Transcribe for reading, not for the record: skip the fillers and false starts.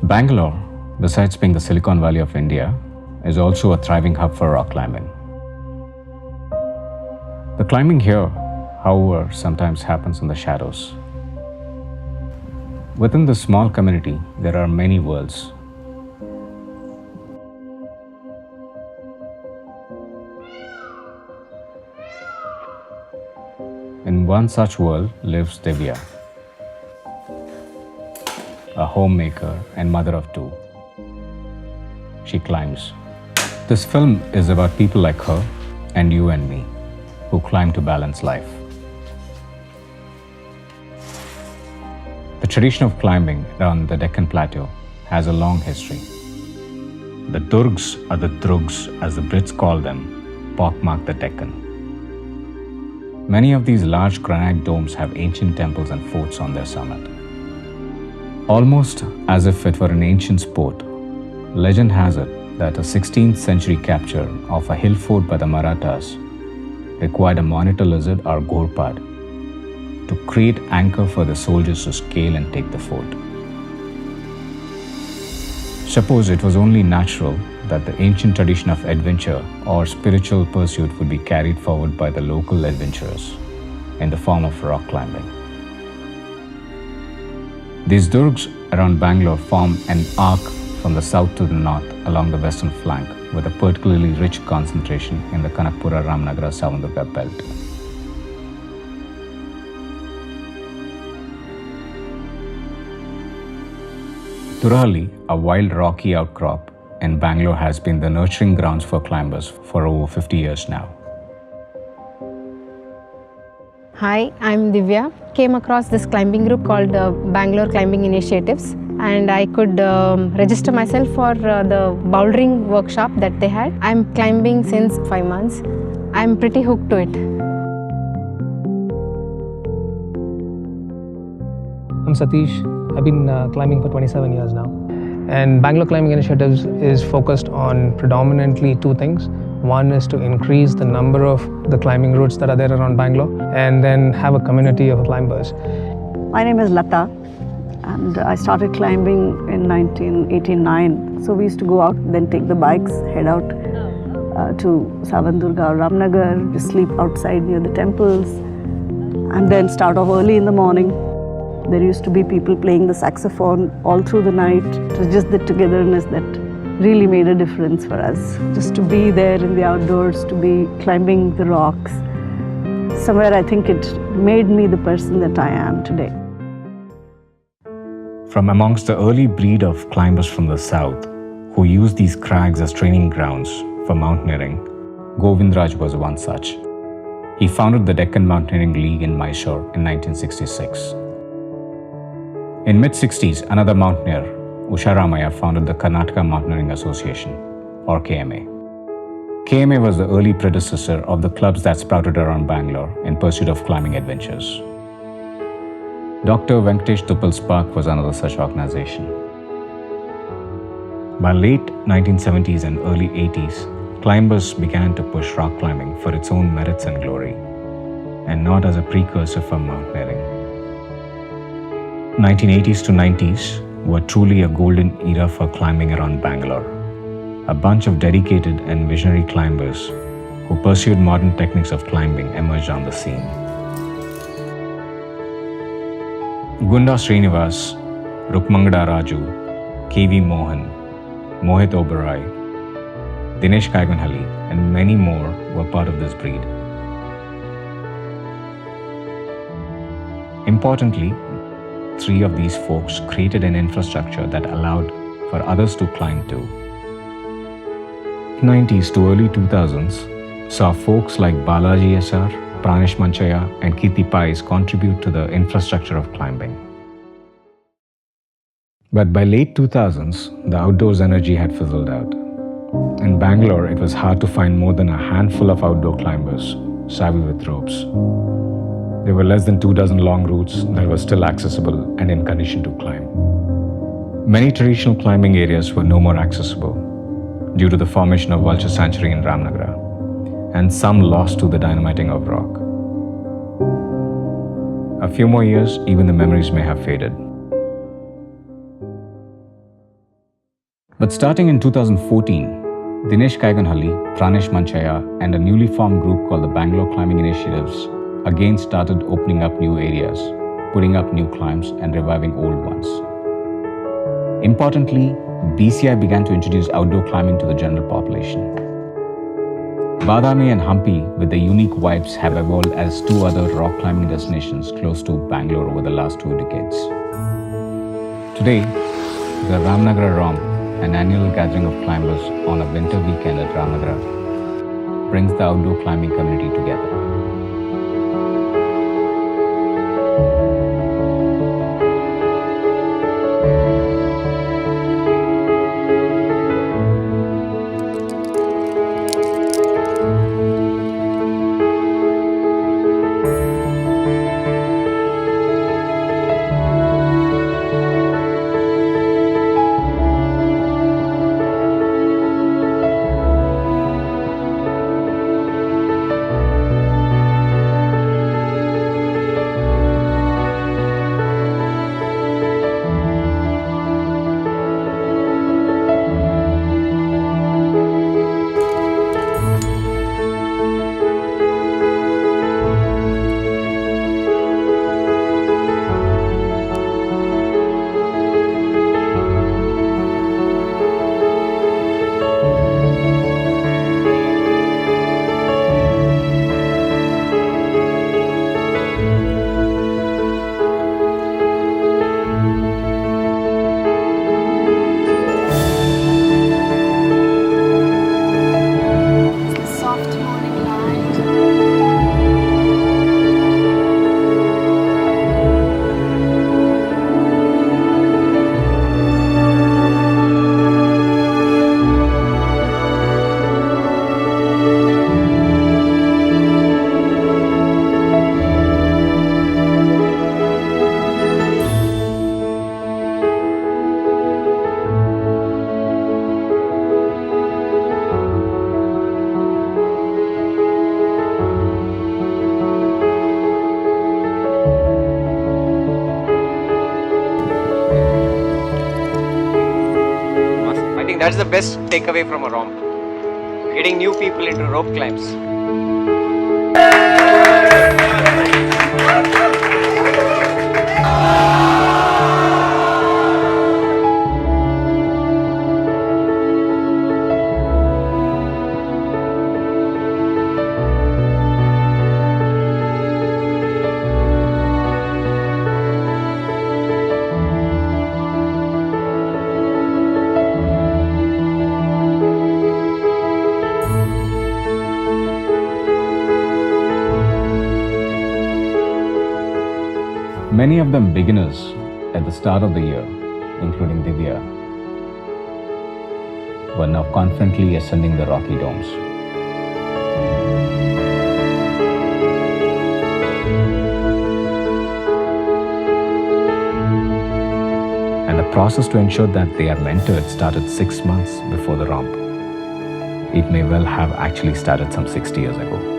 Bangalore, besides being the Silicon Valley of India, is also a thriving hub for rock climbing. The climbing here, however, sometimes happens in the shadows. Within this small community, there are many worlds. In one such world lives Divya, a homemaker and mother of two. She climbs. This film is about people like her and you and me who climb to balance life. The tradition of climbing around the Deccan Plateau has a long history. The Durgs, or the Drugs as the Brits call them, pockmark the Deccan. Many of these large granite domes have ancient temples and forts on their summit. Almost as if it were an ancient sport, legend has it that a 16th century capture of a hill fort by the Marathas required a monitor lizard or gorpad to create anchor for the soldiers to scale and take the fort. Suppose it was only natural that the ancient tradition of adventure or spiritual pursuit would be carried forward by the local adventurers in the form of rock climbing. These durgs around Bangalore form an arc from the south to the north along the western flank with a particularly rich concentration in the Kanakpura, Ramnagara, Savandurga belt. Turali, a wild rocky outcrop in Bangalore, has been the nurturing grounds for climbers for over 50 years now. Hi, I'm Divya. Came across this climbing group called Bangalore Climbing Initiatives, and I could register myself for the bouldering workshop that they had. I'm climbing since 5 months. I'm pretty hooked to it. I'm Satish. I've been climbing for 27 years now. And Bangalore Climbing Initiatives is focused on predominantly two things. One is to increase the number of the climbing routes that are there around Bangalore and then have a community of climbers. My name is Lata and I started climbing in 1989. So we used to go out, then take the bikes, head out to Savandurga or Ramnagar, just sleep outside near the temples and then start off early in the morning. There used to be people playing the saxophone all through the night. It was just the togetherness that really made a difference for us. Just to be there in the outdoors, to be climbing the rocks. Somewhere I think it made me the person that I am today. From amongst the early breed of climbers from the south who used these crags as training grounds for mountaineering, Govindraj was one such. He founded the Deccan Mountaineering League in Mysore in 1966. In mid-60s, another mountaineer, Usha Ramaya, founded the Karnataka Mountaineering Association, or KMA. KMA was the early predecessor of the clubs that sprouted around Bangalore in pursuit of climbing adventures. Dr. Venkatesh Tuppal's Park was another such organization. By late 1970s and early 80s, climbers began to push rock climbing for its own merits and glory, and not as a precursor for mountaineering. 1980s to 90s were truly a golden era for climbing around Bangalore. A bunch of dedicated and visionary climbers who pursued modern techniques of climbing emerged on the scene. Gunda Srinivas, Rukmangada Raju, K.V. Mohan, Mohit Oberoi, Dinesh Kaigunhalli, and many more were part of this breed. Importantly, 3 of these folks created an infrastructure that allowed for others to climb too. 90s to early 2000s saw folks like Balaji SR, Pranesh Manchaya and Kirti Pais contribute to the infrastructure of climbing. But by late 2000s, the outdoors energy had fizzled out. In Bangalore, it was hard to find more than a handful of outdoor climbers savvy with ropes. There were less than 24 long routes that were still accessible and in condition to climb. Many traditional climbing areas were no more accessible due to the formation of Vulture Sanctuary in Ramnagara, and some lost to the dynamiting of rock. A few more years, even the memories may have faded. But starting in 2014, Dinesh Kaiganhalli, Pranesh Manchaya and a newly formed group called the Bangalore Climbing Initiatives again started opening up new areas, putting up new climbs and reviving old ones. Importantly, BCI began to introduce outdoor climbing to the general population. Badami and Hampi, with their unique vibes, have evolved as two other rock climbing destinations close to Bangalore over the last 2 decades. Today, the Ramnagara Romp, an annual gathering of climbers on a winter weekend at Ramnagara, brings the outdoor climbing community together. That's the best takeaway from a romp. Getting new people into rope climbs. Many of them beginners at the start of the year, including Divya, were now confidently ascending the rocky domes. And the process to ensure that they are mentored started 6 months before the romp. It may well have actually started some 60 years ago.